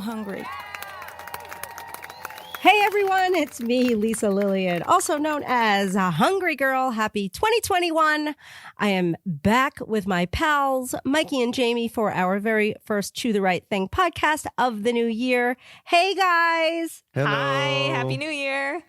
hungry. Hey everyone, it's me, Lisa Lillian, also known as a Hungry Girl. Happy 2021. I am back with my pals, Mikey and Jamie, for our very first Chew the Right Thing podcast of the new year. Hey guys. Hello. Hi, Happy New Year.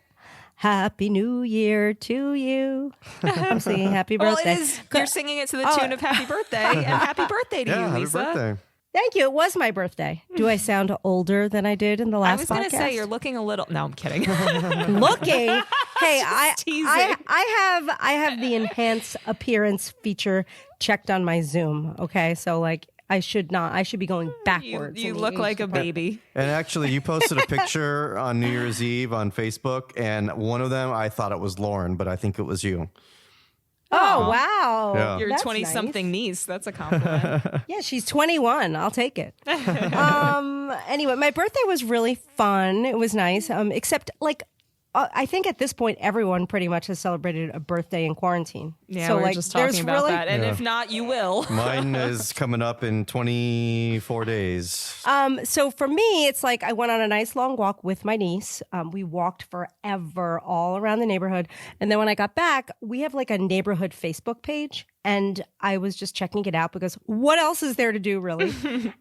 Happy New Year to you. I'm singing happy birthday. Well, it is, you're singing it to the tune of Happy Birthday, and happy birthday to you, Lisa. Happy birthday. Thank you. It was my birthday. Do I sound older than I did in the last podcast? I was going to say you're looking a little. No, I'm kidding. Looking. Hey, teasing. I have the enhance appearance feature checked on my Zoom. Okay, so like I should be going backwards. You look like a baby. And actually, you posted a picture on New Year's Eve on Facebook, and one of them, I thought it was Lauren, but I think it was you. Oh, wow. Yeah. Your That's 20-something niece. That's a compliment. Yeah, she's 21. I'll take it. Anyway, my birthday was really fun. It was nice. Except like, I think at this point, everyone pretty much has celebrated a birthday in quarantine. Yeah, so, we were like, just talking about really, that. And if not, you will. Mine is coming up in 24 days. So for me, it's like I went on a nice long walk with my niece. We walked forever all around the neighborhood. And then when I got back, we have like a neighborhood Facebook page. And I was just checking it out because what else is there to do, really?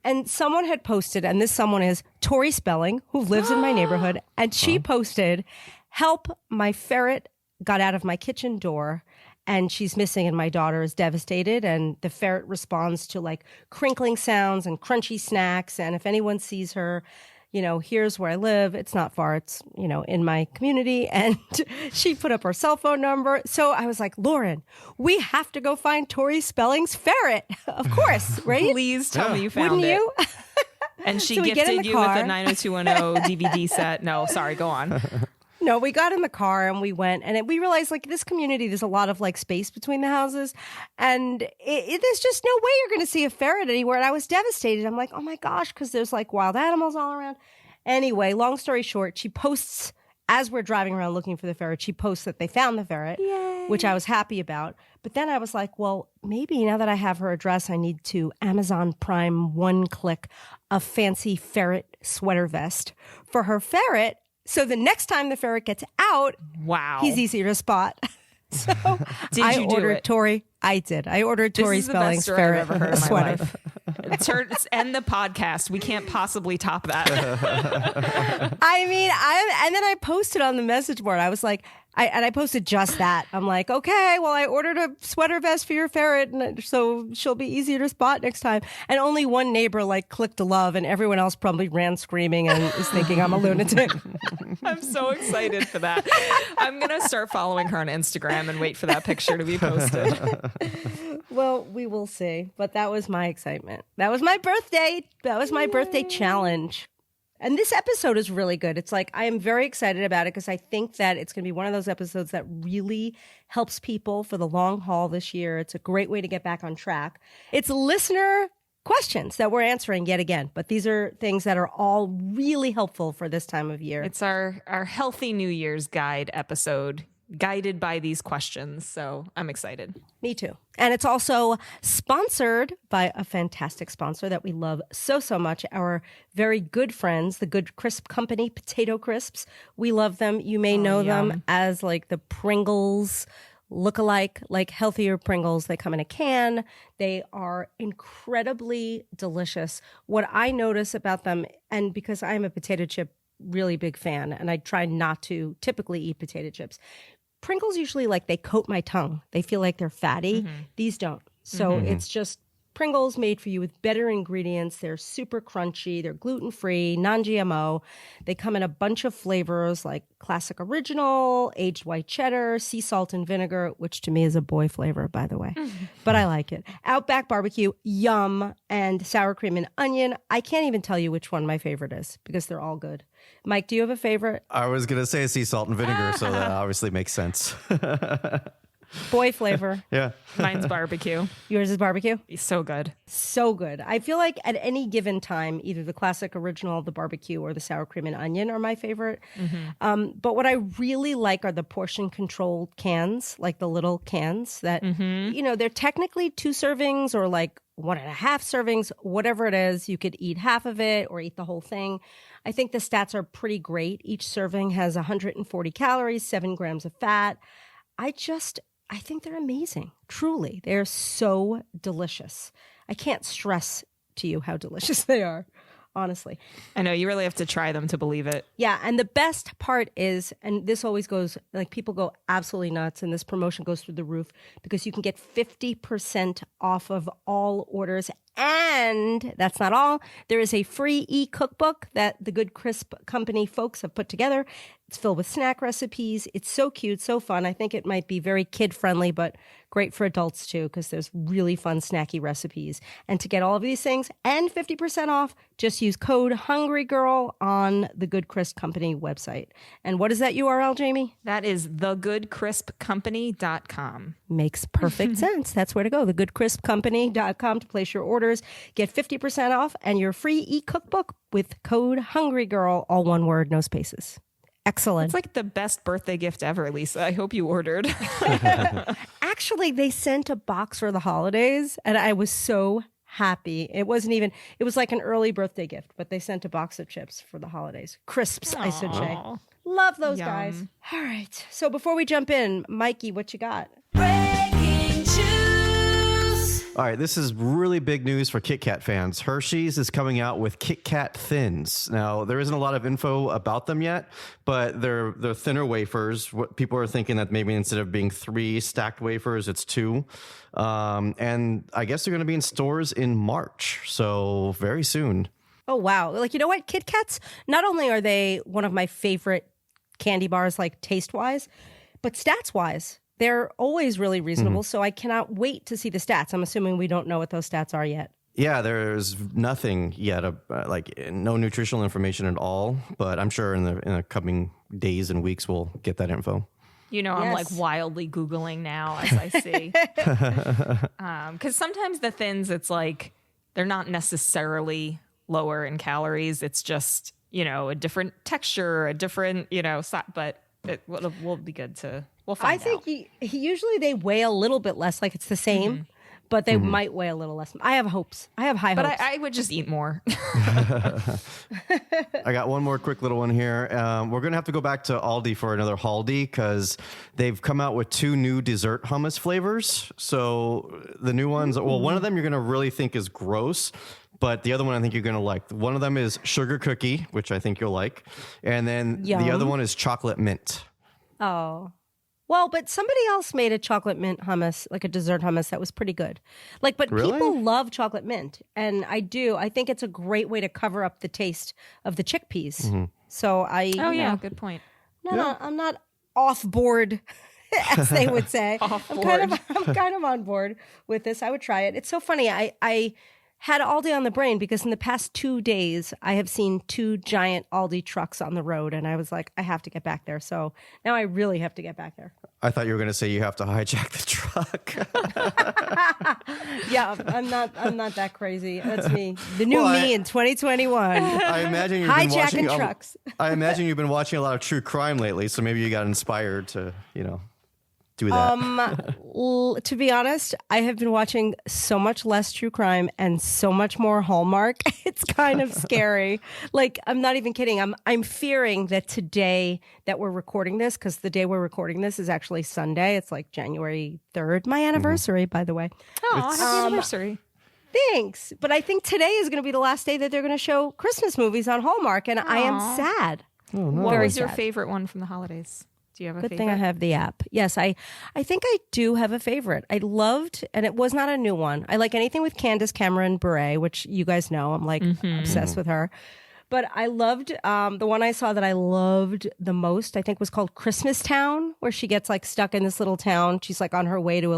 And someone had posted, and this someone is Tori Spelling, who lives in my neighborhood. And she posted, "Help, my ferret got out of my kitchen door and she's missing and my daughter is devastated." And the ferret responds to like crinkling sounds and crunchy snacks. And if anyone sees her, you know, here's where I live. It's not far. It's, you know, in my community. And she put up her cell phone number. So I was like, Lauren, we have to go find Tori Spelling's ferret. Of course, right? Please tell me you found Wouldn't it. you? And she So we get in gifted the you with car. a 90210 DVD set. No, sorry, go on. No, we got in the car and we went, and we realized like this community, there's a lot of like space between the houses, and there's just no way you're going to see a ferret anywhere. And I was devastated. I'm like, oh my gosh, because there's like wild animals all around. Anyway, long story short, she posts as we're driving around looking for the ferret. She posts that they found the ferret, which I was happy about. But then I was like, well, maybe now that I have her address, I need to Amazon Prime one-click a fancy ferret sweater vest for her ferret. So the next time the ferret gets out, Wow. he's easier to spot. So Did I you do ordered it? Tori. I did. I ordered Tori This is the best Spelling's story I've ferret ever heard in my sweater. life. It's end the podcast. We can't possibly top that. I mean, and then I posted on the message board. I was like, I posted just that. I'm like, okay, well, I ordered a sweater vest for your ferret, and so she'll be easier to spot next time. And only one neighbor like clicked a love, and everyone else probably ran screaming and is thinking I'm a lunatic. I'm so excited for that. I'm going to start following her on Instagram and wait for that picture to be posted. Well, we will see. But that was my excitement. That was my birthday. That was my birthday challenge. And this episode is really good. It's like I am very excited about it because I think that it's going to be one of those episodes that really helps people for the long haul this year. It's a great way to get back on track. It's listener questions that we're answering yet again, but these are things that are all really helpful for this time of year. It's our Healthy New Year's Guide episode, guided by these questions. So I'm excited. Me too. And it's also sponsored by a fantastic sponsor that we love so, so much. Our very good friends, the Good Crisp Company, Potato Crisps. We love them. You may know them as like the Pringles look-alike, like healthier Pringles. They come in a can. They are incredibly delicious. What I notice about them, and because I'm a potato chip really big fan, and I try not to typically eat potato chips, Pringles usually like they coat my tongue. They feel like they're fatty. These don't. So it's just Pringles made for you with better ingredients. They're super crunchy. They're gluten-free, non-GMO. They come in a bunch of flavors like classic original, aged white cheddar, sea salt and vinegar, which to me is a boy flavor, by the way. But I like it. Outback barbecue, yum, and sour cream and onion. I can't even tell you which one my favorite is because they're all good. Mike, do you have a favorite? I was going to say sea salt and vinegar, so that obviously makes sense. Boy flavor. Yeah. Mine's barbecue. Yours is barbecue. It's so good. So good. I feel like at any given time, either the classic original, the barbecue, or the sour cream and onion are my favorite. But what I really like are the portion controlled cans, like the little cans that, they're technically 2 servings or like 1.5 servings, whatever it is. You could eat half of it or eat the whole thing. I think the stats are pretty great. Each serving has 140 calories, 7 grams of fat. I think they're amazing. Truly. They're so delicious. I can't stress to you how delicious they are, honestly. I know, you really have to try them to believe it. Yeah. And the best part is, and this always goes, like people go absolutely nuts, and this promotion goes through the roof because you can get 50% off of all orders. And that's not all. There is a free e-cookbook that the Good Crisp Company folks have put together. It's filled with snack recipes. It's so cute, so fun. I think it might be very kid-friendly, but great for adults too, because there's really fun snacky recipes. And to get all of these things and 50% off, just use code HungryGirl on the Good Crisp Company website. And what is that URL, Jamie? That is thegoodcrispcompany.com. Makes perfect sense. That's where to go. Thegoodcrispcompany.com to place your orders. Get 50% off and your free e-cookbook with code HungryGirl, all one word, no spaces. Excellent. It's like the best birthday gift ever, Lisa. I hope you ordered. Actually, they sent a box for the holidays, and I was so happy. It was like an early birthday gift, but they sent a box of chips for the holidays. Crisps, I should say. Aw. Love those Yum. guys. All right. So before we jump in, Mikey, what you got? Breaking news. All right, this is really big news for Kit Kat fans. Hershey's is coming out with Kit Kat Thins. Now, there isn't a lot of info about them yet, but they're thinner wafers. What people are thinking that maybe instead of being 3 stacked wafers, it's 2. And I guess they're going to be in stores in March, so very soon. Oh, wow. Like, you know what? Kit Kats, not only are they one of my favorite candy bars, like taste-wise, but stats-wise. They're always really reasonable, so I cannot wait to see the stats. I'm assuming we don't know what those stats are yet. Yeah, there's nothing yet, like no nutritional information at all, but I'm sure in the coming days and weeks we'll get that info. You know, I'm like Yes. wildly Googling now as I see. Because sometimes the thins, it's like they're not necessarily lower in calories. It's just, a different texture, a different, but it will be good to, we'll find I out. think usually they weigh a little bit less, like it's the same, but they might weigh a little less. I have hopes. I have high But hopes. I would just eat more. I got one more quick little one here. We're going to have to go back to Aldi for another Haldi because they've come out with 2 new dessert hummus flavors. So the new ones, well, one of them you're going to really think is gross, but the other one I think you're going to like. One of them is sugar cookie, which I think you'll like. And then the Yum. other one is chocolate mint. Oh. Well, but somebody else made a chocolate mint hummus, like a dessert hummus that was pretty good. But Really? people love chocolate mint, and I do. I think it's a great way to cover up the taste of the chickpeas. So Good point. I'm not off board, as they would say. I'm kind of on board with this. I would try it. It's so funny. I had Aldi on the brain because in the past 2 days, I have seen 2 giant Aldi trucks on the road, and I was like, I have to get back there. So now I really have to get back there. I thought you were going to say you have to hijack the truck. Yeah, I'm not that crazy. That's me. The new Well, me in 2021. I imagine you've been Hijacking watching trucks. I imagine you've been watching a lot of true crime lately, so maybe you got inspired to, do that. To be honest, I have been watching so much less true crime and so much more Hallmark. It's kind of scary. Like, I'm not even kidding. I'm fearing that today that we're recording this, because the day we're recording this is actually Sunday. It's like January 3rd, my anniversary, by the way. Oh, happy anniversary. Thanks. But I think today is going to be the last day that they're going to show Christmas movies on Hallmark, and I am sad. What Very was your sad. favorite one from the holidays? Do you have a Good favorite? thing I have the app. Yes, I think I do have a favorite. I loved, and it was not a new one. I like anything with Candace Cameron Bure, which you guys know. I'm like obsessed with her. But I loved the one I saw that I loved the most, I think was called Christmas Town, where she gets like stuck in this little town. She's like on her way to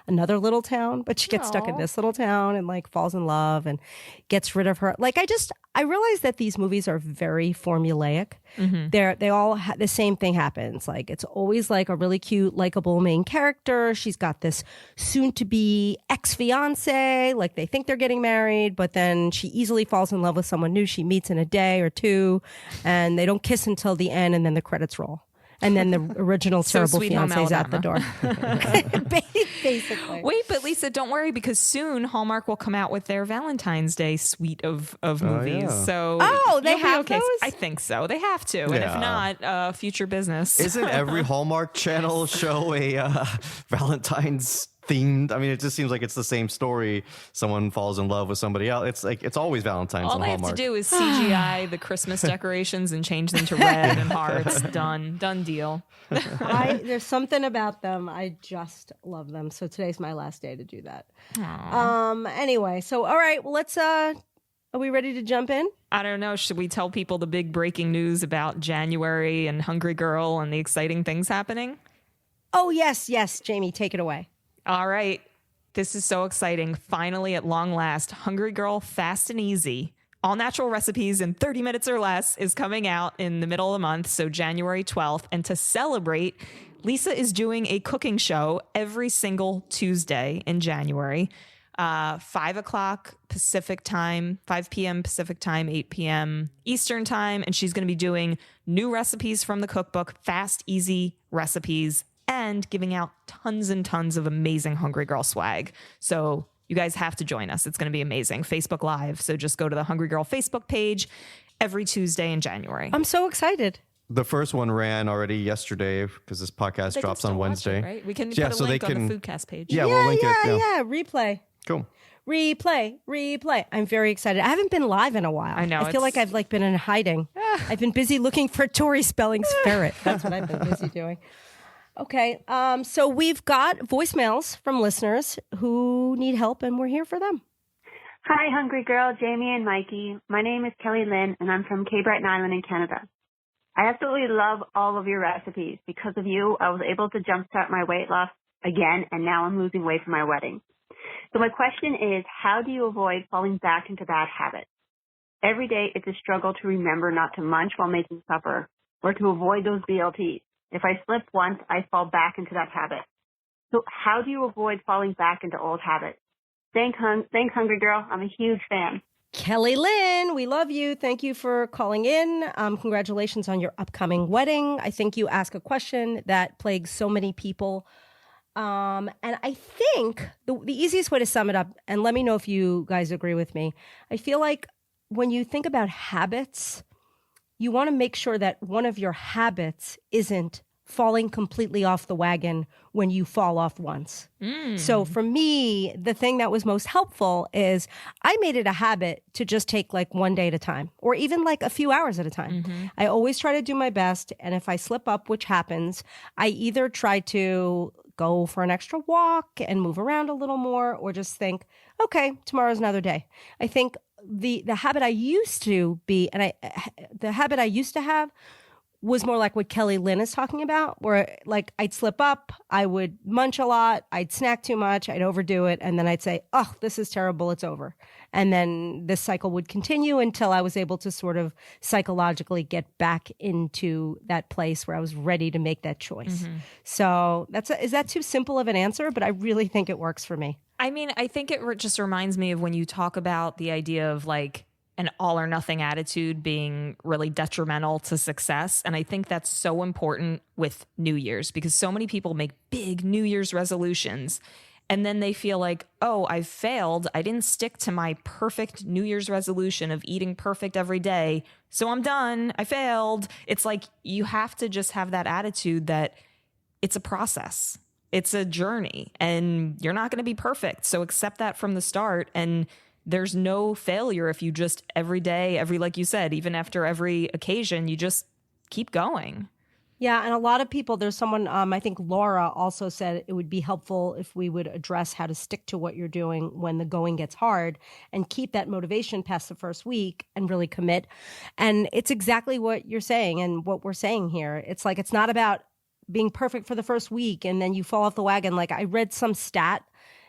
another little town, but she gets stuck in this little town and like falls in love and gets rid of her. Like I realize that these movies are very formulaic. They all the same thing happens. Like it's always like a really cute, likable main character. She's got this soon to be ex-fiance. Like they think they're getting married, but then she easily falls in love with someone new she meets in a day or two, and they don't kiss until the end, and then the credits roll. And then the original terrible Sweet Home fiance is out the door. Alabama. Basically. Wait, but Lisa, don't worry, because soon Hallmark will come out with their Valentine's Day suite of movies. yeah. So They you'll be have okay. those? I think so. They have to, and if Yeah. not, future business. Isn't every Hallmark channel show a Valentine's themed? I mean, it just seems like it's the same story. Someone falls in love with somebody else. It's like it's always Valentine's All on they have Hallmark. to do is CGI the Christmas decorations and change them to red and hearts. Done deal. There's something about them. I just love them. So today's my last day to do that. Anyway, so all right, well let's are we ready to jump in? I don't know. Should we tell people the big breaking news about January and Hungry Girl and the exciting things happening? Oh yes, Jamie, take it away. All right. This is so exciting. Finally, at long last, Hungry Girl Fast and Easy, all natural recipes in 30 minutes or less, is coming out in the middle of the month, so January 12th. And to celebrate, Lisa is doing a cooking show every single Tuesday in January, 5 o'clock Pacific time, 5 p.m. Pacific time, 8 p.m. Eastern time. And she's going to be doing new recipes from the cookbook, fast, easy recipes, and giving out tons and tons of amazing Hungry Girl swag. So you guys have to join us. It's going to be amazing. Facebook Live. So just go to the Hungry Girl Facebook page every Tuesday in January. I'm so excited. The first one ran already yesterday because this podcast They can drops still on watch Wednesday. it, right? We can Yeah, put a so they link on can- the Foodcast page. Yeah, we'll link it. Yeah. Replay. Cool. Replay. I'm very excited. I haven't been live in a while. I know, I feel like it's- I've like been in hiding. I've been busy looking for Tori Spelling's ferret. That's what I've been busy doing. Okay. So we've got voicemails from listeners who need help, and we're here for them. Hi, Hungry Girl, Jamie and Mikey. My name is Kelly Lynn, and I'm from Cape Breton Island in Canada. I absolutely love all of your recipes. Because of you, I was able to jumpstart my weight loss again, and now I'm losing weight for my wedding. So my question is, how do you avoid falling back into bad habits? Every day, it's a struggle to remember not to munch while making supper or to avoid those BLTs. If I slip once, I fall back into that habit. So how do you avoid falling back into old habits? Thanks, Hungry Girl. I'm a huge fan. Kelly Lynn, we love you. Thank you for calling in. Congratulations on your upcoming wedding. I think you ask a question that plagues so many people. And I think the easiest way to sum it up, and let me know if you guys agree with me, I feel like when you think about habits, you want to make sure that one of your habits isn't falling completely off the wagon when you fall off once. So for me, the thing that was most helpful is I made it a habit to just take like one day at a time, or even like a few hours at a time. I always try to do my best. And if I slip up, which happens, I either try to go for an extra walk and move around a little more, or just think, okay, tomorrow's another day. I think the habit I used to be, and the habit I used to have was more like what Kelly Lynn is talking about, where like I'd slip up, I would munch a lot, I'd snack too much, I'd overdo it, and then I'd say, oh, this is terrible, it's over. And then this cycle would continue until I was able to sort of psychologically get back into that place where I was ready to make that choice. So is that too simple of an answer? But I really think it works for me. I mean, I think it just reminds me of when you talk about the idea of like an all or nothing attitude being really detrimental to success. And I think that's so important with New Year's, because so many people make big New Year's resolutions and then they feel like, oh, I failed. I didn't stick to my perfect New Year's resolution of eating perfect every day. So I'm done. I failed. It's like you have to just have that attitude that it's a process. It's a journey and you're not going to be perfect. So accept that from the start. And there's no failure if you just every day, like you said, even after every occasion, you just keep going. Yeah, and a lot of people, there's someone, I think Laura also said it would be helpful if we would address how to stick to what you're doing when the going gets hard and keep that motivation past the first week and really commit. And it's exactly what you're saying and what we're saying here. It's like, it's not about being perfect for the first week and then you fall off the wagon. Like I read some stat.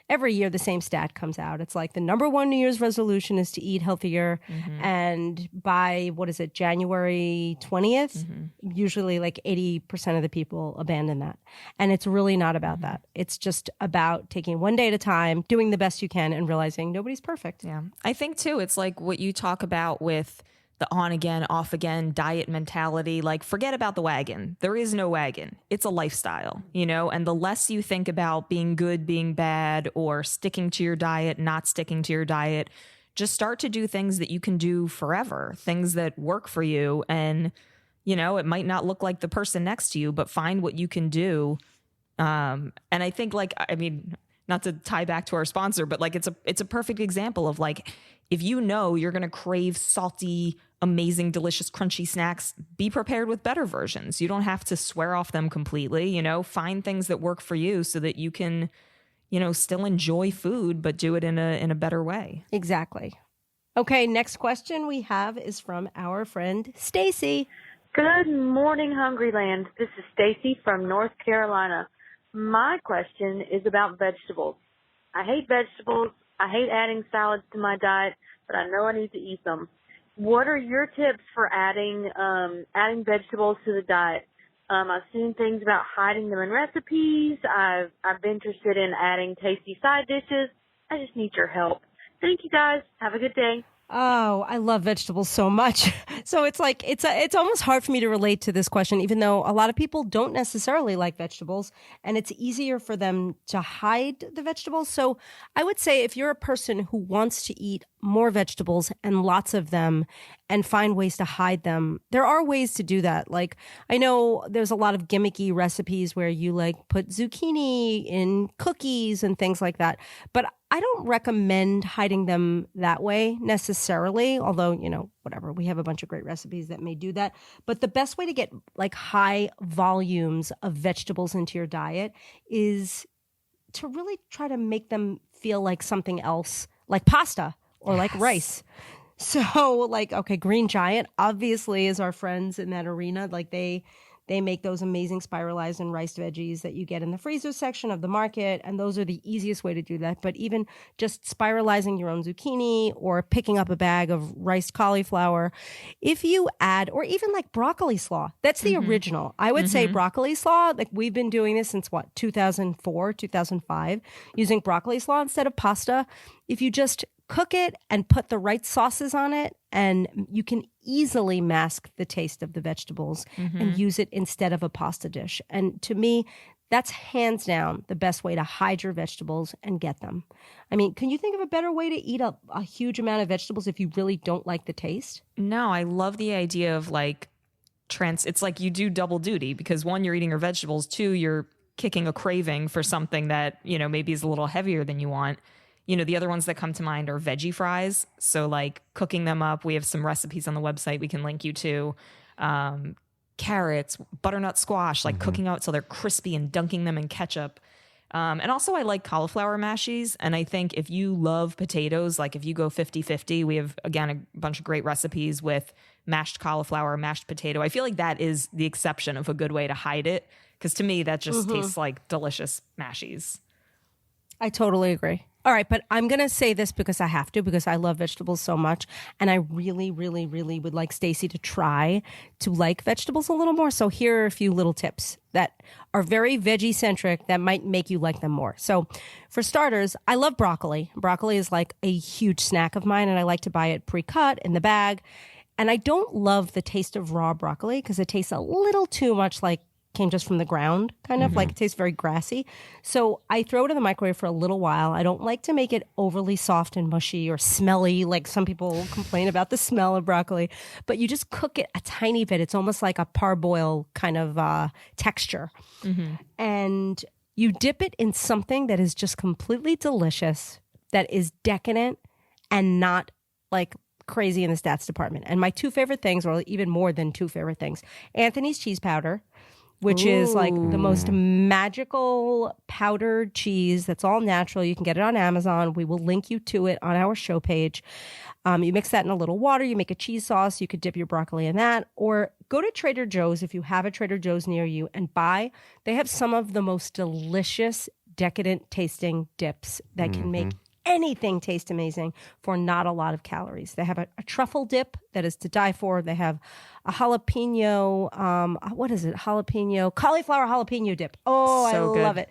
Every year, the same stat comes out. It's like the number one New Year's resolution is to eat healthier. And by, January 20th, usually like 80% of the people abandon that. And it's really not about that. It's just about taking one day at a time, doing the best you can, and realizing nobody's perfect. Yeah. I think, too, it's like what you talk about with the on again, off again diet mentality. Like, forget about the wagon. There is no wagon. It's a lifestyle, and the less you think about being good, being bad, or sticking to your diet, not sticking to your diet, just start to do things that you can do forever, things that work for you. And, it might not look like the person next to you, but find what you can do. And I think not to tie back to our sponsor, but like, it's a perfect example of like, if you're going to crave salty, amazing, delicious, crunchy snacks, be prepared with better versions. You don't have to swear off them completely, find things that work for you so that you can, still enjoy food, but do it in a better way. Exactly. Okay, next question we have is from our friend Stacy. Good morning, Hungryland. This is Stacy from North Carolina. My question is about vegetables. I hate vegetables. I hate adding salads to my diet, but I know I need to eat them. What are your tips for adding vegetables to the diet? I've seen things about hiding them in recipes. I've been interested in adding tasty side dishes. I just need your help. Thank you, guys. Have a good day. Oh, I love vegetables so much. So it's like, it's almost hard for me to relate to this question, even though a lot of people don't necessarily like vegetables and it's easier for them to hide the vegetables. So I would say if you're a person who wants to eat more vegetables and lots of them and find ways to hide them, there are ways to do that. Like I know there's a lot of gimmicky recipes where you like put zucchini in cookies and things like that. But I don't recommend hiding them that way necessarily, although, whatever, we have a bunch of great recipes that may do that. But the best way to get like high volumes of vegetables into your diet is to really try to make them feel like something else, like pasta or like rice. So like, okay, Green Giant obviously is our friends in that arena. Like they make those amazing spiralized and riced veggies that you get in the freezer section of the market. And those are the easiest way to do that. But even just spiralizing your own zucchini or picking up a bag of riced cauliflower, if you add, or even like broccoli slaw, that's the original. I would say broccoli slaw, like we've been doing this since 2004, 2005, using broccoli slaw instead of pasta. If you just cook it and put the right sauces on it, and you can easily mask the taste of the vegetables and use it instead of a pasta dish. And to me, that's hands down the best way to hide your vegetables and get them. I mean, can you think of a better way to eat a huge amount of vegetables if you really don't like the taste? No, I love the idea of like it's like you do double duty because one, you're eating your vegetables, two, you're kicking a craving for something that, maybe is a little heavier than you want. The other ones that come to mind are veggie fries. So like cooking them up. We have some recipes on the website we can link you to. Carrots, butternut squash, like cooking out so they're crispy and dunking them in ketchup. And also I like cauliflower mashies. And I think if you love potatoes, like if you go 50-50, we have, again, a bunch of great recipes with mashed cauliflower, mashed potato. I feel like that is the exception of a good way to hide it. Because to me, that just tastes like delicious mashies. I totally agree. All right, but I'm going to say this because I have to, because I love vegetables so much. And I really, really, really would like Stacy to try to like vegetables a little more. So here are a few little tips that are very veggie-centric that might make you like them more. So for starters, I love broccoli. Broccoli is like a huge snack of mine, and I like to buy it pre-cut in the bag. And I don't love the taste of raw broccoli because it tastes a little too much like came just from the ground, kind of like it tastes very grassy. So I throw it in the microwave for a little while. I don't like to make it overly soft and mushy or smelly, like some people complain about the smell of broccoli, but you just cook it a tiny bit. It's almost like a parboil kind of texture. And you dip it in something that is just completely delicious, that is decadent and not like crazy in the stats department. And my two favorite things, or even more than two favorite things, Anthony's cheese powder. which is like the most magical powdered cheese that's all natural. You can get it on Amazon. We will link you to it on our show page. You mix that in a little water. You make a cheese sauce. You could dip your broccoli in that, or go to Trader Joe's if you have a Trader Joe's near you and buy. They have some of the most delicious, decadent tasting dips that can make anything taste amazing for not a lot of calories. They have a truffle dip that is to die for. They have a jalapeno, cauliflower jalapeno dip. Oh, So I love good. it.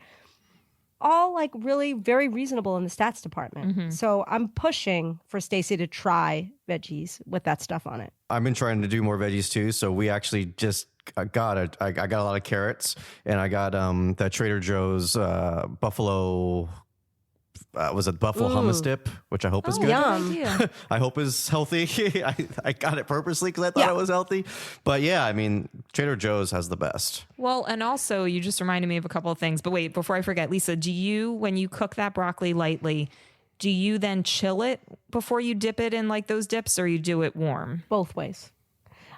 All like really very reasonable in the stats department. So I'm pushing for Stacy to try veggies with that stuff on it. I've been trying to do more veggies too. So we actually just I got a lot of carrots, and I got that Trader Joe's buffalo. Was it buffalo hummus dip, which I hope is good. Yum. idea. I hope is healthy. I got it purposely because I thought Yeah. it was healthy. But yeah, I mean, Trader Joe's has the best. Well, and also you just reminded me of a couple of things. But wait, before I forget, Lisa, do you, when you cook that broccoli lightly, do you then chill it before you dip it in like those dips, or you do it warm? Both ways.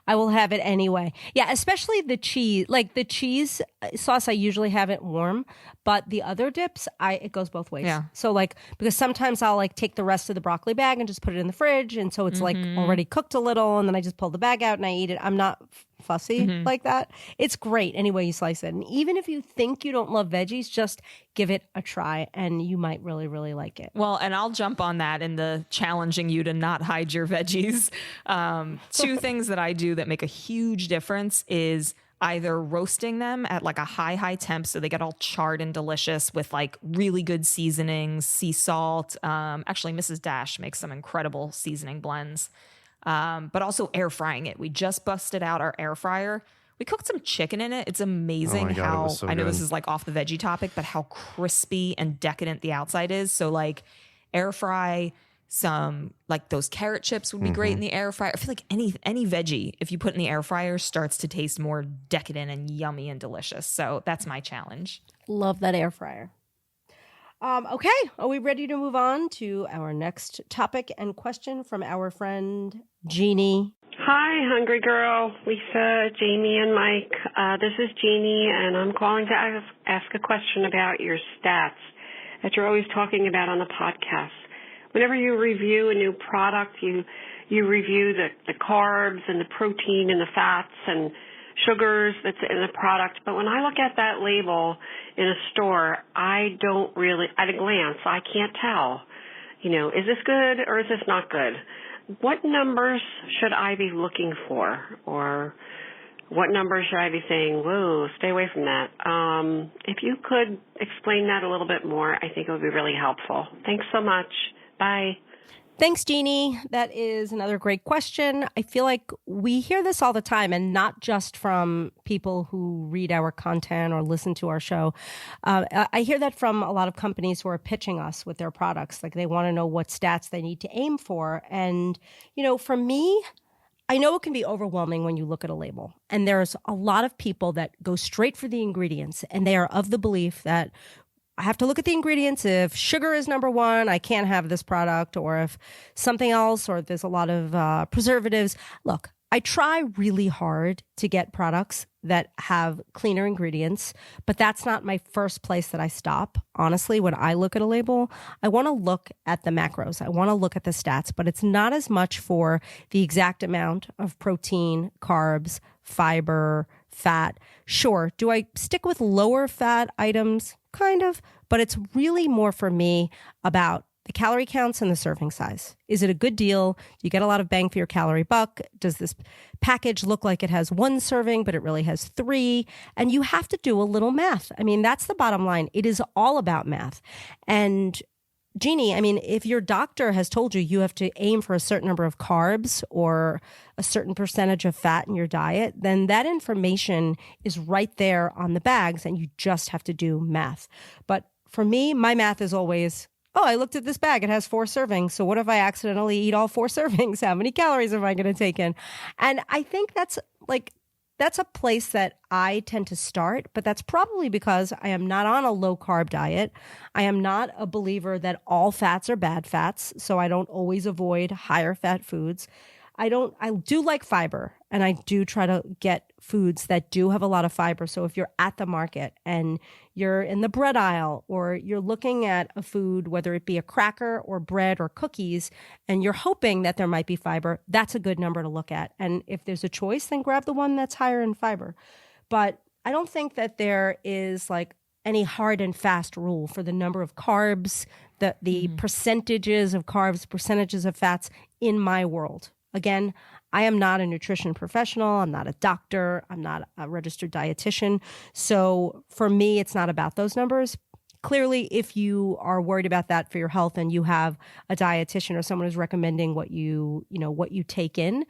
I will have it anyway. Yeah, especially the cheese. Like the cheese sauce, I usually have it warm, but the other dips, it goes both ways. Yeah. So like, because sometimes I'll like take the rest of the broccoli bag and just put it in the fridge, and so it's like already cooked a little, and then I just pull the bag out and I eat it. I'm not fussy like that. It's great any way you slice it. And even if you think you don't love veggies, just give it a try, and you might really, really like it. Well, and I'll jump on that in the challenging you to not hide your veggies. Two things that I do that make a huge difference is either roasting them at like a high temp so they get all charred and delicious with like really good seasonings, sea salt. Actually, Mrs. Dash makes some incredible seasoning blends. But also air frying it. We just busted out our air fryer. We cooked some chicken in it. It's amazing Oh my God, it how, was so I know this good. is like off the veggie topic, but how crispy and decadent the outside is. So like air fry some, like those carrot chips would be great in the air fryer. I feel like any veggie, if you put in the air fryer, starts to taste more decadent and yummy and delicious. So that's my challenge. Love that air fryer. Okay, are we ready to move on to our next topic and question from our friend Jeannie? Hi, Hungry Girl, Lisa, Jamie, and Mike. This is Jeannie, and I'm calling to ask a question about your stats that you're always talking about on the podcast. Whenever you review a new product, you review the carbs and the protein and the fats and sugars that's in the product. But when I look at that label in a store, I don't really, at a glance, I can't tell, is this good or is this not good? What numbers should I be looking for? Or what numbers should I be saying, whoa, stay away from that? If you could explain that a little bit more, I think it would be really helpful. Thanks so much. Bye. Thanks, Jeannie. That is another great question. I feel like we hear this all the time, and not just from people who read our content or listen to our show. I hear that from a lot of companies who are pitching us with their products. Like they want to know what stats they need to aim for. And, for me, I know it can be overwhelming when you look at a label. And there's a lot of people that go straight for the ingredients, and they are of the belief that I have to look at the ingredients. If sugar is number one, I can't have this product, or if something else, or there's a lot of preservatives. Look, I try really hard to get products that have cleaner ingredients, but that's not my first place that I stop. Honestly, when I look at a label, I want to look at the macros. I want to look at the stats, but it's not as much for the exact amount of protein, carbs, fiber, fat. Sure, do I stick with lower fat items? Kind of, but it's really more for me about the calorie counts and the serving size. Is it a good deal? Do you get a lot of bang for your calorie buck? Does this package look like it has one serving, but it really has 3? And you have to do a little math. I mean, that's the bottom line. It is all about math. And Jeannie, I mean, if your doctor has told you you have to aim for a certain number of carbs or a certain percentage of fat in your diet, then that information is right there on the bags, and you just have to do math. But for me, my math is always, I looked at this bag. It has 4 servings. So what if I accidentally eat all 4 servings? How many calories am I going to take in? And I think that's a place that I tend to start, but that's probably because I am not on a low carb diet. I am not a believer that all fats are bad fats, so I don't always avoid higher fat foods. I do like fiber. And I do try to get foods that do have a lot of fiber. So if you're at the market and you're in the bread aisle, or you're looking at a food, whether it be a cracker or bread or cookies, and you're hoping that there might be fiber, that's a good number to look at. And if there's a choice, then grab the one that's higher in fiber. But I don't think that there is like any hard and fast rule for the number of carbs, the percentages of carbs, percentages of fats in my world. Again, I am not a nutrition professional. I'm not a doctor. I'm not a registered dietitian. So for me, it's not about those numbers. Clearly, if you are worried about that for your health and you have a dietitian or someone who's recommending what you take in,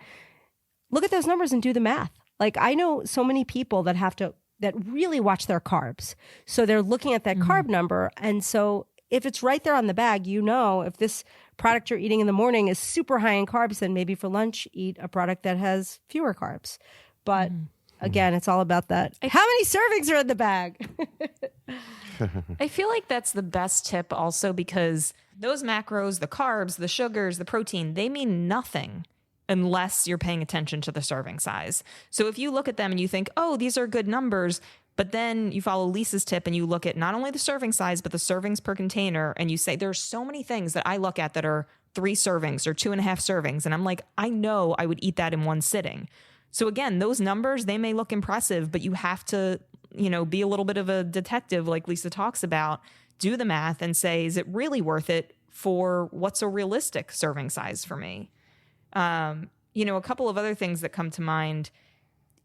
look at those numbers and do the math. Like, I know so many people that really watch their carbs. So they're looking at that carb number. And so if it's right there on the bag, if this product you're eating in the morning is super high in carbs, then maybe for lunch, eat a product that has fewer carbs. But again, it's all about that. How many servings are in the bag? I feel like that's the best tip also, because those macros, the carbs, the sugars, the protein, they mean nothing unless you're paying attention to the serving size. So if you look at them and you think, oh, these are good numbers, but then you follow Lisa's tip and you look at not only the serving size, but the servings per container. And you say, there's so many things that I look at that are 3 servings or 2.5 servings. And I'm like, I know I would eat that in one sitting. So again, those numbers, they may look impressive, but you have to, be a little bit of a detective, like Lisa talks about, do the math and say, is it really worth it for what's a realistic serving size for me? A couple of other things that come to mind.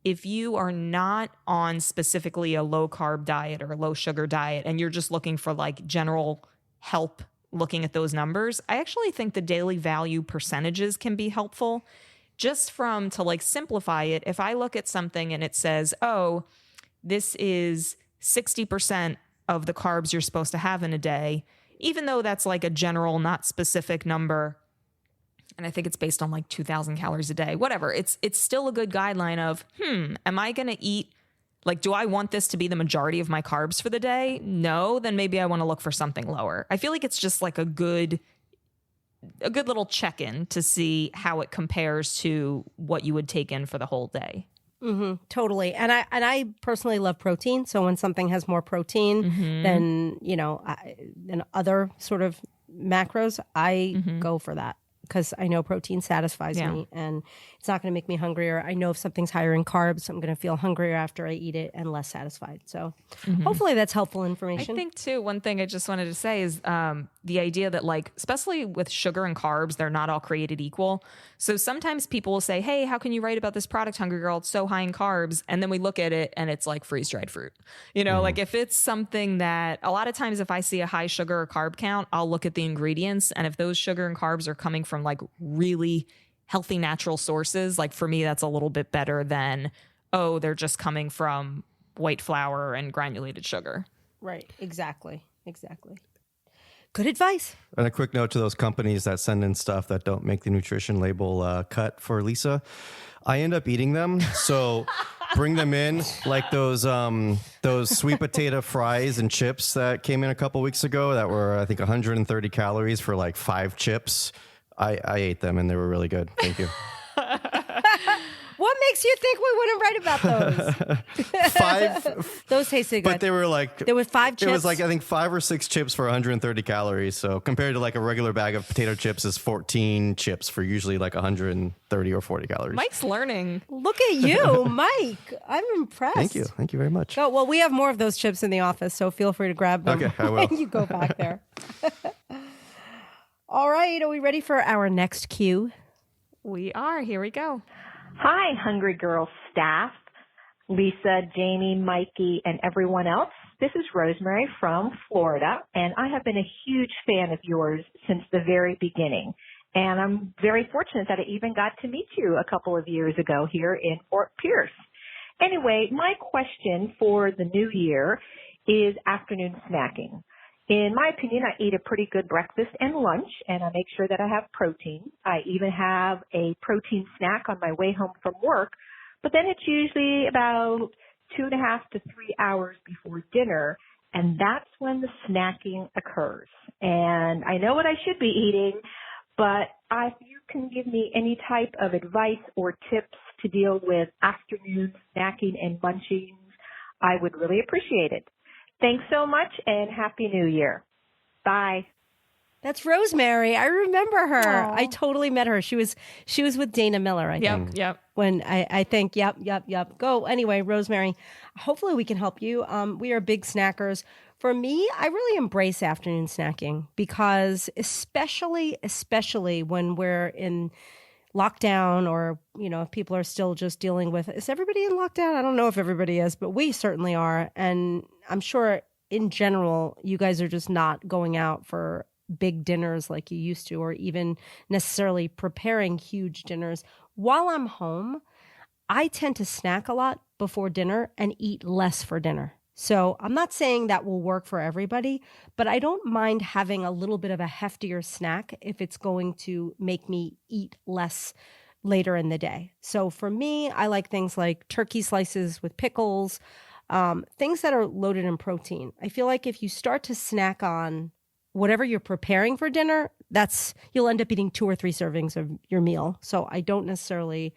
If you are not on specifically a low carb diet or a low sugar diet, and you're just looking for like general help looking at those numbers, I actually think the daily value percentages can be helpful. Just to like simplify it, if I look at something and it says, oh, this is 60% of the carbs you're supposed to have in a day, even though that's like a general, not specific number, and I think it's based on like 2,000 calories a day, whatever. It's still a good guideline of, am I going to eat, like, do I want this to be the majority of my carbs for the day? No, then maybe I want to look for something lower. I feel like it's just like a good little check-in to see how it compares to what you would take in for the whole day. Mm-hmm, totally. And I personally love protein. So when something has more protein than other sort of macros, I go for that. Because I know protein satisfies me and it's not going to make me hungrier. I know if something's higher in carbs, I'm going to feel hungrier after I eat it and less satisfied. So hopefully that's helpful information. I think too, one thing I just wanted to say is the idea that like, especially with sugar and carbs, they're not all created equal. So sometimes people will say, hey, how can you write about this product, Hungry Girl? It's so high in carbs. And then we look at it and it's like freeze-dried fruit. Like if it's something that a lot of times if I see a high sugar or carb count, I'll look at the ingredients. And if those sugar and carbs are coming from like really healthy natural sources, like for me, that's a little bit better than, oh, they're just coming from white flour and granulated sugar. Right. Exactly. Good advice. And a quick note to those companies that send in stuff that don't make the nutrition label cut for Lisa. I end up eating them. So bring them in, like those sweet potato fries and chips that came in a couple weeks ago that were, I think, 130 calories for like 5 chips. I ate them and they were really good. Thank you. What makes you think we wouldn't write about those? 5. Those tasted good. But they were like... There were 5 chips? It was like, I think 5 or 6 chips for 130 calories. So compared to like a regular bag of potato chips is 14 chips for usually like 130 or 40 calories. Mike's learning. Look at you, Mike. I'm impressed. Thank you. Thank you very much. Oh, well, we have more of those chips in the office, so feel free to grab them Okay, I will. when you go back there. All right. Are we ready for our next cue? We are. Here we go. Hi, Hungry Girl staff, Lisa, Jamie, Mikey, and everyone else. This is Rosemary from Florida, and I have been a huge fan of yours since the very beginning. And I'm very fortunate that I even got to meet you a couple of years ago here in Fort Pierce. Anyway, my question for the new year is afternoon snacking. In my opinion, I eat a pretty good breakfast and lunch, and I make sure that I have protein. I even have a protein snack on my way home from work, but then it's usually about 2.5 to 3 hours before dinner, and that's when the snacking occurs. And I know what I should be eating, but if you can give me any type of advice or tips to deal with afternoon snacking and munchings, I would really appreciate it. Thanks so much and Happy New Year. Bye. That's Rosemary. I remember her. Aw. I totally met her. She was with Dana Miller, I think. Yep. When I think, yep. Go. Anyway, Rosemary, hopefully we can help you. We are big snackers. For me, I really embrace afternoon snacking because especially when we're in lockdown or, if people are still just dealing with, is everybody in lockdown? I don't know if everybody is, but we certainly are. And I'm sure in general, you guys are just not going out for big dinners like you used to, or even necessarily preparing huge dinners. While I'm home, I tend to snack a lot before dinner and eat less for dinner. So I'm not saying that will work for everybody, but I don't mind having a little bit of a heftier snack if it's going to make me eat less later in the day. So for me, I like things like turkey slices with pickles, things that are loaded in protein. I feel like if you start to snack on whatever you're preparing for dinner, you'll end up eating 2 or 3 servings of your meal. So I don't necessarily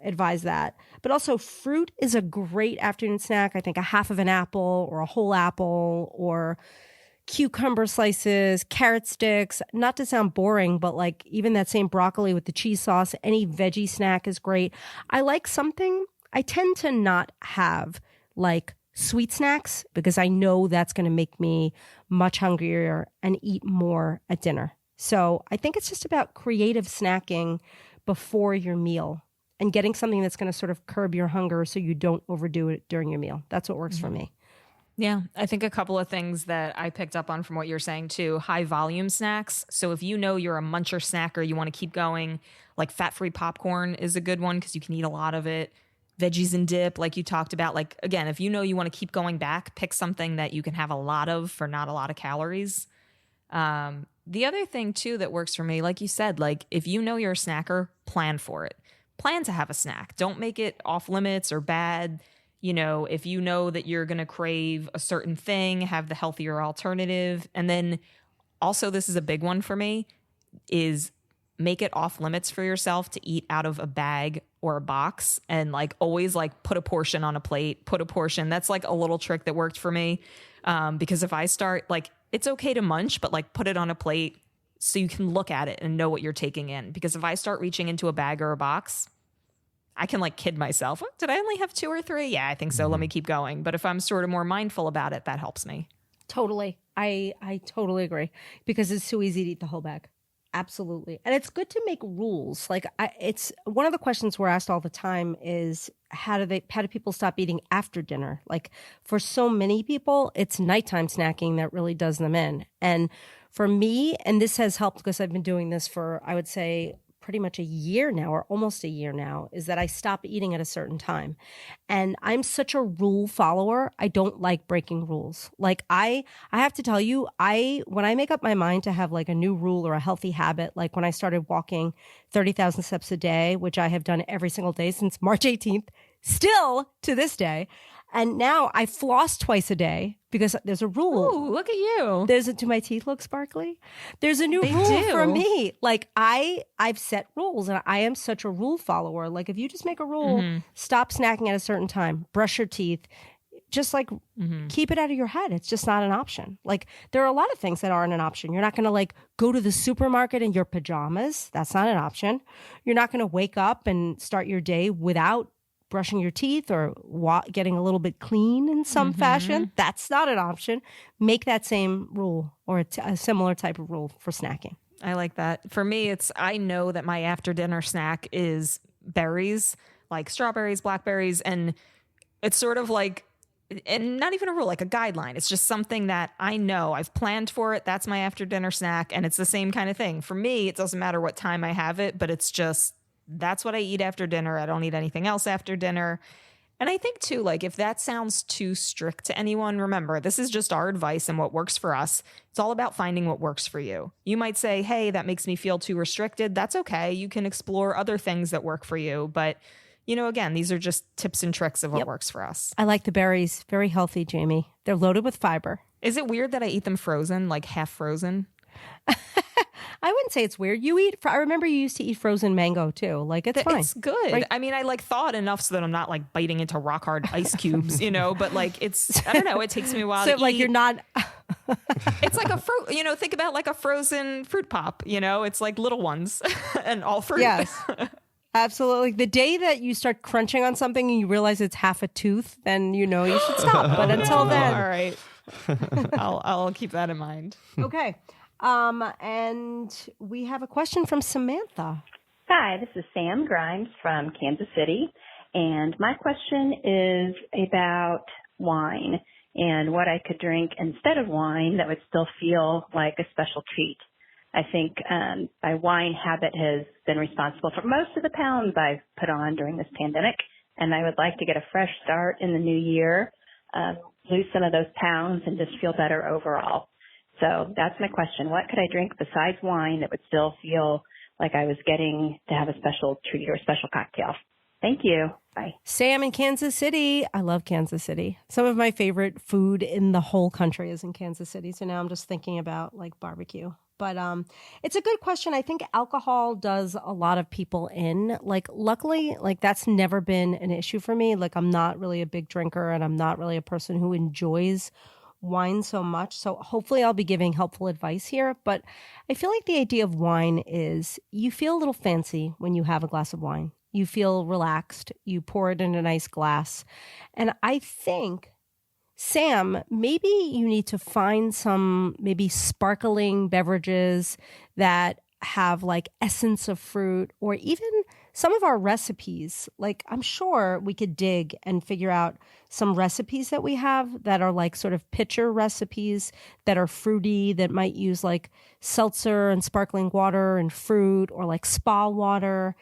advise that. But also fruit is a great afternoon snack. I think a half of an apple or a whole apple or cucumber slices, carrot sticks, not to sound boring, but like even that same broccoli with the cheese sauce, any veggie snack is great. I tend to not have like sweet snacks because I know that's going to make me much hungrier and eat more at dinner. So I think it's just about creative snacking before your meal and getting something that's going to sort of curb your hunger so you don't overdo it during your meal. That's what works for me. Yeah, I think a couple of things that I picked up on from what you're saying too, high volume snacks. So if you know you're a muncher snacker, you want to keep going, like fat-free popcorn is a good one because you can eat a lot of it. Veggies and dip, like you talked about, like, again, if you know you want to keep going back, pick something that you can have a lot of for not a lot of calories. The other thing too that works for me, like you said, like if you know you're a snacker, plan for it. Plan to have a snack. Don't make it off limits or bad. If you know that you're going to crave a certain thing, have the healthier alternative. And then also, this is a big one for me, is make it off limits for yourself to eat out of a bag or a box, and like always like put a portion on a plate, That's like a little trick that worked for me. Because if I start, like, it's okay to munch, but like put it on a plate so you can look at it and know what you're taking in. Because if I start reaching into a bag or a box, I can like kid myself. Oh, did I only have 2 or 3? Yeah, I think so. Let me keep going. But if I'm sort of more mindful about it, that helps me. Totally. I totally agree because it's too easy to eat the whole bag. Absolutely. And it's good to make rules. Like it's one of the questions we're asked all the time is how do people stop eating after dinner? Like for so many people, it's nighttime snacking that really does them in. And for me, and this has helped because I've been doing this for, I would say, pretty much a year now or almost a year now, is that I stop eating at a certain time. And I'm such a rule follower. I don't like breaking rules. Like I have to tell you, when I make up my mind to have like a new rule or a healthy habit, like when I started walking 30,000 steps a day, which I have done every single day since March 18th, still to this day. And now I floss twice a day because there's a rule. Ooh, look at you. Do my teeth look sparkly? There's a new They rule do. for me. Like I've set rules and I am such a rule follower. Like if you just make a rule, stop snacking at a certain time, brush your teeth, just like keep it out of your head. It's just not an option. Like there are a lot of things that aren't an option. You're not going to like go to the supermarket in your pajamas. That's not an option. You're not going to wake up and start your day without brushing your teeth or getting a little bit clean in some fashion. That's not an option. Make that same rule or a similar type of rule for snacking. I like that. For me, I know that my after dinner snack is berries, like strawberries, blackberries, and it's sort of like, and not even a rule, like a guideline. It's just something that I know I've planned for it. That's my after dinner snack. And it's the same kind of thing. For me, it doesn't matter what time I have it, but it's just, that's what I eat after dinner. I don't eat anything else after dinner. And I think too, like if that sounds too strict to anyone, remember, this is just our advice and what works for us. It's all about finding what works for you. You might say, hey, that makes me feel too restricted. That's okay. You can explore other things that work for you. But, again, these are just tips and tricks of what works for us. I like the berries. Very healthy, Jamie. They're loaded with fiber. Is it weird that I eat them frozen, like half frozen? I wouldn't say it's weird. I remember you used to eat frozen mango too. Like it's fine. It's good. Right? I mean, I like thaw it enough so that I'm not like biting into rock hard ice cubes, but like I don't know, it takes me a while So to like eat. you're not. It's like a fruit, think about like a frozen fruit pop, it's like little ones and all fruit. Yes. Absolutely. The day that you start crunching on something and you realize it's half a tooth, then you should stop. But until then, All right. I'll keep that in mind. okay. And we have a question from Samantha. Hi, this is Sam Grimes from Kansas City, and my question is about wine and what I could drink instead of wine that would still feel like a special treat. I think my wine habit has been responsible for most of the pounds I've put on during this pandemic, and I would like to get a fresh start in the new year, lose some of those pounds, and just feel better overall. So that's my question. What could I drink besides wine that would still feel like I was getting to have a special treat or a special cocktail? Thank you. Bye. Sam in Kansas City. I love Kansas City. Some of my favorite food in the whole country is in Kansas City. So now I'm just thinking about like barbecue. But it's a good question. I think alcohol does a lot of people in. Like, luckily, like that's never been an issue for me. Like, I'm not really a big drinker and I'm not really a person who enjoys wine so much. So hopefully I'll be giving helpful advice here. But I feel like the idea of wine is you feel a little fancy when you have a glass of wine. You feel relaxed. You pour it in a nice glass. And I think, Sam, maybe you need to find some maybe sparkling beverages that have like essence of fruit, or even some of our recipes. Like, I'm sure we could dig and figure out some recipes that we have that are like sort of pitcher recipes that are fruity, that might use like seltzer and sparkling water and fruit, or like spa water.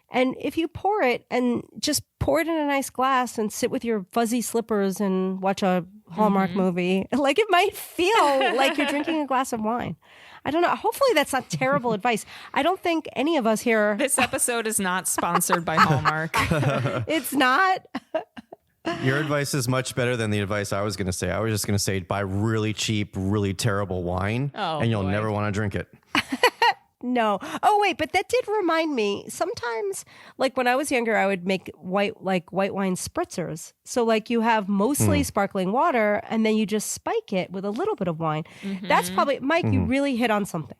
And if you pour it and just pour it in a nice glass and sit with your fuzzy slippers and watch a Hallmark movie, like it might feel like you're drinking a glass of wine. I don't know. Hopefully that's not terrible advice. I don't think any of us here. This episode is not sponsored by Hallmark. It's not. Your advice is much better than the advice I was going to say. I was just going to say buy really cheap, really terrible wine, and you'll never want to drink it. No. Oh, wait, but that did remind me. Sometimes, like when I was younger, I would make white wine spritzers. So like you have mostly sparkling water and then you just spike it with a little bit of wine. That's probably, Mike, you really hit on something.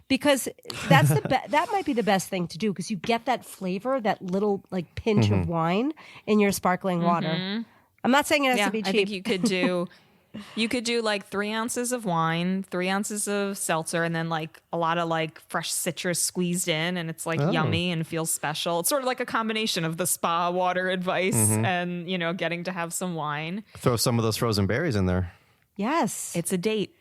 Because that's that might be the best thing to do, because you get that flavor, that little like pinch of wine in your sparkling water. I'm not saying it has to be cheap. I think you could do like 3 ounces of wine, 3 ounces of seltzer, and then like a lot of like fresh citrus squeezed in, and it's like yummy and feels special. It's sort of like a combination of the spa water advice and, getting to have some wine. Throw some of those frozen berries in there. Yes. It's a date.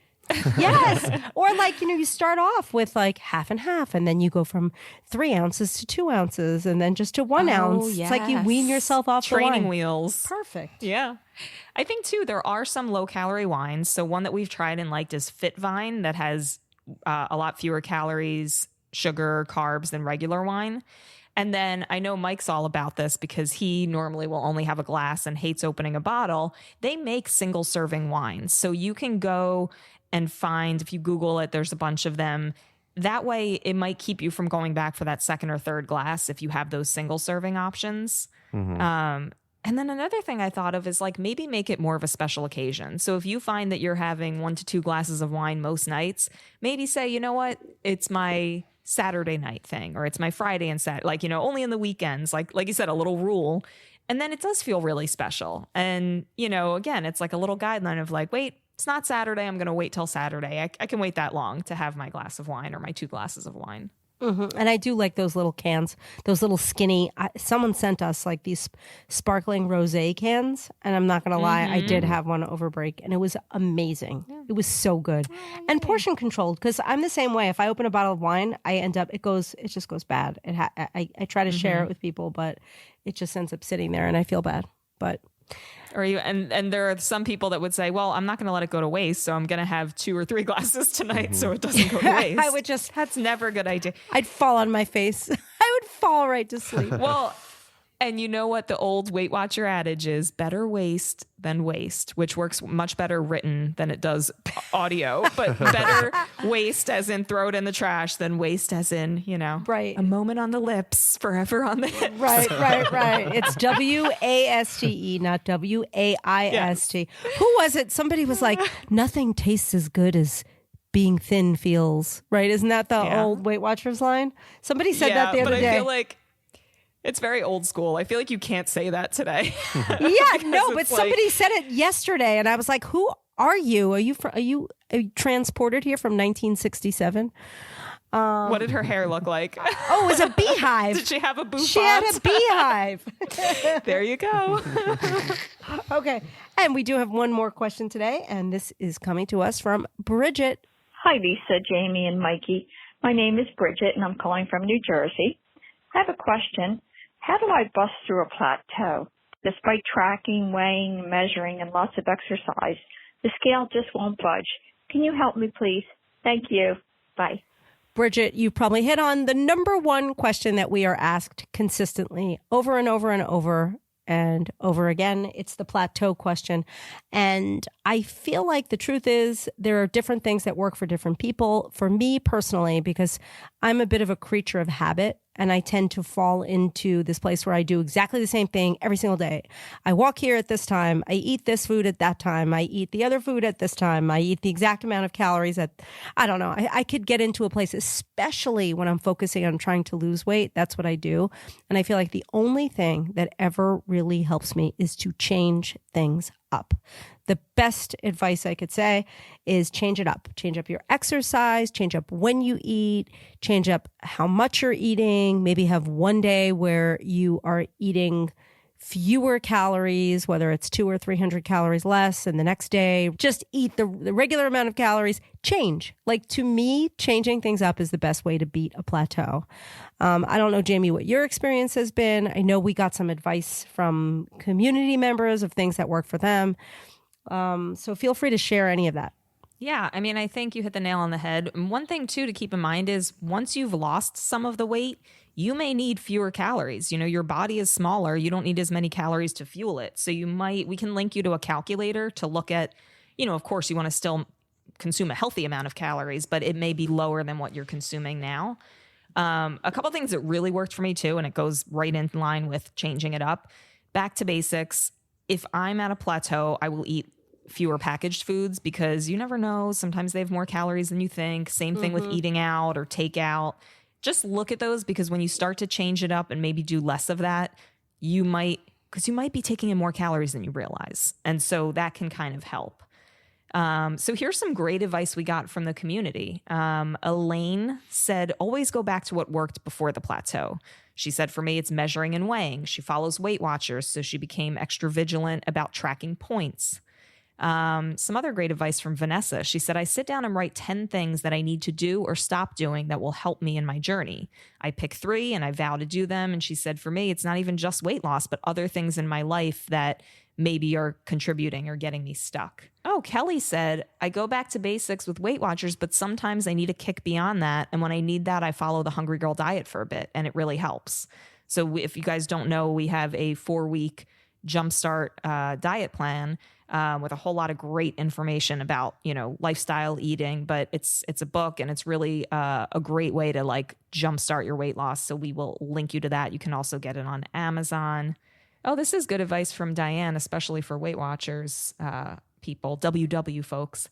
Yes. Or like, you start off with like half and half, and then you go from 3 ounces to 2 ounces, and then just to 1 ounce. Yes. It's like you wean yourself off the Training wine. wheels. Perfect. Yeah. I think too, there are some low calorie wines. So one that we've tried and liked is Fitvine, that has a lot fewer calories, sugar, carbs than regular wine. And then I know Mike's all about this because he normally will only have a glass and hates opening a bottle. They make single serving wines. So you can go and find, if you Google it, there's a bunch of them. That way it might keep you from going back for that second or third glass if you have those single serving options. And then another thing I thought of is like maybe make it more of a special occasion. So if you find that you're having 1 to 2 glasses of wine most nights, maybe say, you know what, it's my Saturday night thing, or it's my Friday and Saturday, like, only in the weekends, like you said, a little rule. And then it does feel really special. And, again, it's like a little guideline of like, wait, it's not Saturday. I'm going to wait till Saturday. I can wait that long to have my glass of wine or my 2 glasses of wine. And I do like those little cans, those little skinny. Someone sent us like these sparkling rosé cans, and I'm not going to lie, I did have one over break, and it was amazing. It was so good, and portion controlled, because I'm the same way. If I open a bottle of wine, I end up it just goes bad. I try to share it with people, but it just ends up sitting there, and I feel bad. But and there are some people that would say, well, I'm not going to let it go to waste, so I'm going to have 2 or 3 glasses tonight so it doesn't go to waste. That's never a good idea. I'd fall on my face. I would fall right to sleep. Well, And you know what the old Weight Watcher adage is? Better waste than waste, which works much better written than it does audio. But better waste as in throw it in the trash than waste as in, Right. a moment on the lips, forever on the hips. Right. It's WASTE, not WAIST. Who was it? Somebody was like, nothing tastes as good as being thin feels, right? Isn't that the old Weight Watchers line? Somebody said that the other day. But I feel like it's very old school. I feel like you can't say that today. But somebody said it yesterday, and I was like, "Who are you? Are you transported here from 1967?" What did her hair look like? Oh, it was a beehive. Did she have a bouffant? She had a beehive. There you go. Okay, and we do have one more question today, and this is coming to us from Bridget. Hi, Lisa, Jamie, and Mikey. My name is Bridget, and I'm calling from New Jersey. I have a question. How do I bust through a plateau? Despite tracking, weighing, measuring, and lots of exercise, the scale just won't budge. Can you help me, please? Thank you. Bye. Bridget, you probably hit on the number one question that we are asked consistently over and over and over and over again. It's the plateau question. And I feel like the truth is there are different things that work for different people. For me personally, because I'm a bit of a creature of habit, and I tend to fall into this place where I do exactly the same thing every single day. I walk here at this time. I eat this food at that time. I eat the other food at this time. I eat the exact amount of calories I don't know. I could get into a place, especially when I'm focusing on trying to lose weight. That's what I do. And I feel like the only thing that ever really helps me is to change things up. The best advice I could say is change it up. Change up your exercise, change up when you eat, change up how much you're eating. Maybe have one day where you are eating fewer calories, whether it's 200 or 300 calories less, and the next day just eat the regular amount of calories. Change. Like, to me, changing things up is the best way to beat a plateau. I don't know, Jamie, what your experience has been. I know we got some advice from community members of things that work for them. So feel free to share any of that. Yeah, I mean, I think you hit the nail on the head. And one thing, too, to keep in mind is once you've lost some of the weight, you may need fewer calories. Your body is smaller. You don't need as many calories to fuel it. So we can link you to a calculator to look at, of course, you want to still consume a healthy amount of calories, but it may be lower than what you're consuming now. A couple things that really worked for me, too, and it goes right in line with changing it up. Back to basics. If I'm at a plateau, I will eat fewer packaged foods because you never know. Sometimes they have more calories than you think. Same thing with eating out or takeout. Just look at those, because when you start to change it up and maybe do less of that, you might be taking in more calories than you realize. And so that can kind of help. So here's some great advice we got from the community. Elaine said, always go back to what worked before the plateau. She said, for me, it's measuring and weighing. She follows Weight Watchers, so she became extra vigilant about tracking points. Some other great advice from Vanessa. She said, I sit down and write 10 things that I need to do or stop doing that will help me in my journey. I pick 3 and I vow to do them. And she said, for me, it's not even just weight loss, but other things in my life that maybe are contributing or getting me stuck. Oh, Kelly said, I go back to basics with Weight Watchers, but sometimes I need a kick beyond that. And when I need that, I follow the Hungry Girl diet for a bit, and it really helps. So if you guys don't know, we have a 4-week Jumpstart diet plan with a whole lot of great information about, lifestyle eating, but it's a book, and it's really a great way to jumpstart your weight loss. So we will link you to that. You can also get it on Amazon. Oh, this is good advice from Diane, especially for Weight Watchers people, WW folks.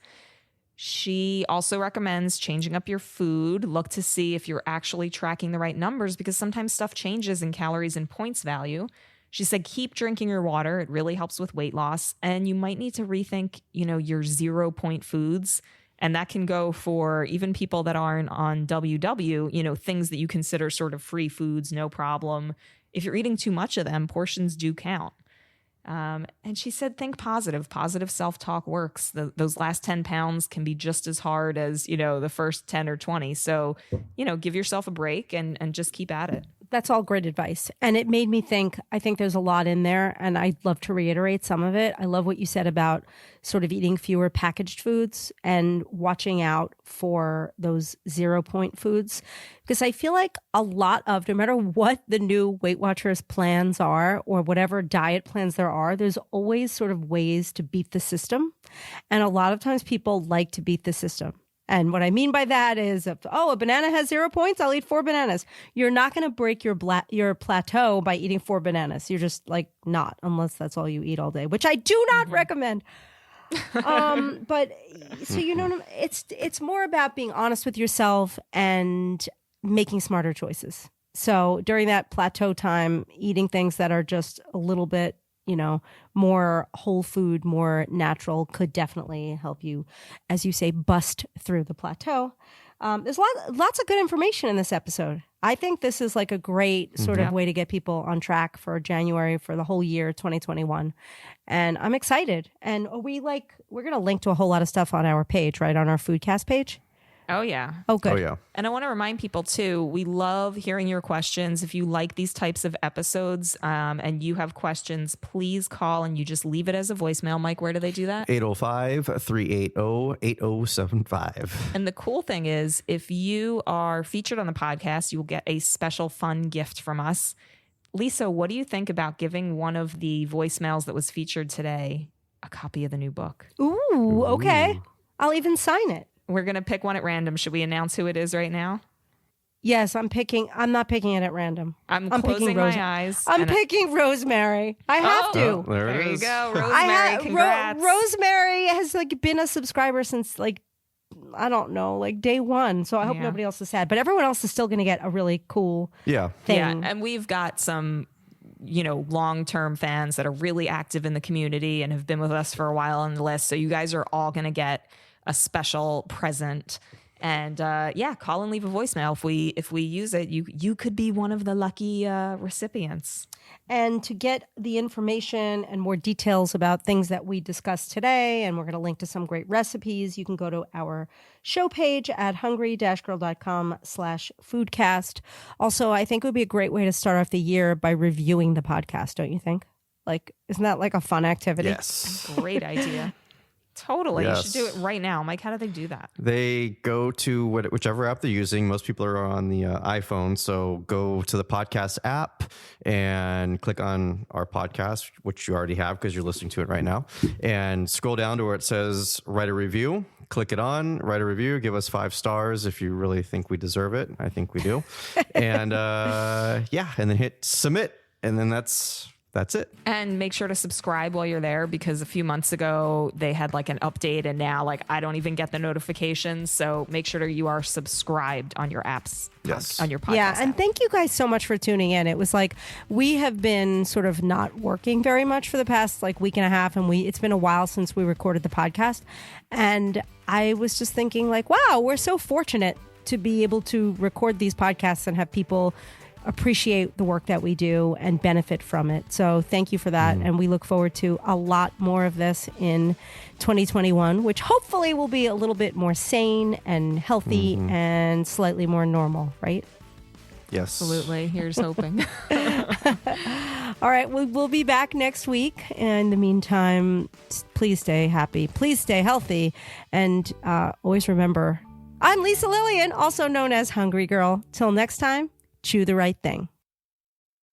She also recommends changing up your food. Look to see if you're actually tracking the right numbers, because sometimes stuff changes in calories and points value. She said, keep drinking your water. It really helps with weight loss. And you might need to rethink, your 0-point foods. And that can go for even people that aren't on WW, things that you consider sort of free foods, no problem. If you're eating too much of them, portions do count. And she said, think positive. Positive self-talk works. Those last 10 pounds can be just as hard as, the first 10 or 20. So, give yourself a break and just keep at it. That's all great advice. And it made me think, I think there's a lot in there, and I'd love to reiterate some of it. I love what you said about sort of eating fewer packaged foods and watching out for those 0 point foods. Because I feel like a lot of, no matter what the new Weight Watchers plans are or whatever diet plans there are, there's always sort of ways to beat the system. And a lot of times people like to beat the system. And what I mean by that is, a banana has 0 points, I'll eat 4 bananas. You're not going to break your plateau by eating 4 bananas. You're just like not, unless that's all you eat all day, which I do not recommend. But so, it's more about being honest with yourself and making smarter choices. So during that plateau time, eating things that are just a little bit, more whole food, more natural could definitely help you, as you say, bust through the plateau. There's lots of good information in this episode. I think this is like a great sort of way to get people on track for January, for the whole year, 2021. And I'm excited. And we're going to link to a whole lot of stuff on our page, right? On our Foodcast page. Oh, yeah. Oh, good. Oh, yeah. And I want to remind people, too, we love hearing your questions. If you like these types of episodes and you have questions, please call and you just leave it as a voicemail. Mike, where do they do that? 805-380-8075. And the cool thing is, if you are featured on the podcast, you will get a special fun gift from us. Lisa, what do you think about giving one of the voicemails that was featured today a copy of the new book? Ooh, okay. I'll even sign it. We're going to pick one at random. Should we announce who it is right now? Yes, I'm not picking it at random. I'm closing my eyes. I'm picking Rosemary. I have to. Oh, There you go. Rosemary, congrats. Rosemary has been a subscriber since I don't know, day one. So I hope nobody else is sad. But everyone else is still going to get a really cool thing. Yeah, and we've got some long-term fans that are really active in the community and have been with us for a while on the list. So you guys are all going to get a special present. And call and leave a voicemail. If we use it, you could be one of the lucky recipients. And to get the information and more details about things that we discussed today, and we're going to link to some great recipes, you can go to our show page at hungry-girl.com/foodcast. Also, I think it would be a great way to start off the year by reviewing the podcast, don't you think? Isn't that like a fun activity? Yes. Great idea. Totally. Yes. You should do it right now. Mike, how do they do that? They go to whichever app they're using. Most people are on the iPhone. So go to the podcast app and click on our podcast, which you already have because you're listening to it right now. And scroll down to where it says write a review. Click it on, write a review, give us 5 stars if you really think we deserve it. I think we do. And and then hit submit. And then that's it. And make sure to subscribe while you're there, because a few months ago they had an update, and now I don't even get the notifications. So make sure you are subscribed on your apps. Yes. On your podcast. Yeah. And thank you guys so much for tuning in. It was we have been sort of not working very much for the past week and a half. And it's been a while since we recorded the podcast. And I was just thinking wow, we're so fortunate to be able to record these podcasts and have people appreciate the work that we do and benefit from it. So thank you for that. And we look forward to a lot more of this in 2021, which hopefully will be a little bit more sane and healthy and slightly more normal, right? Yes. Absolutely. Here's hoping. All right. We'll be back next week. In the meantime, please stay happy. Please stay healthy. And always remember, I'm Lisa Lillian, also known as Hungry Girl. Till next time, chew the right thing.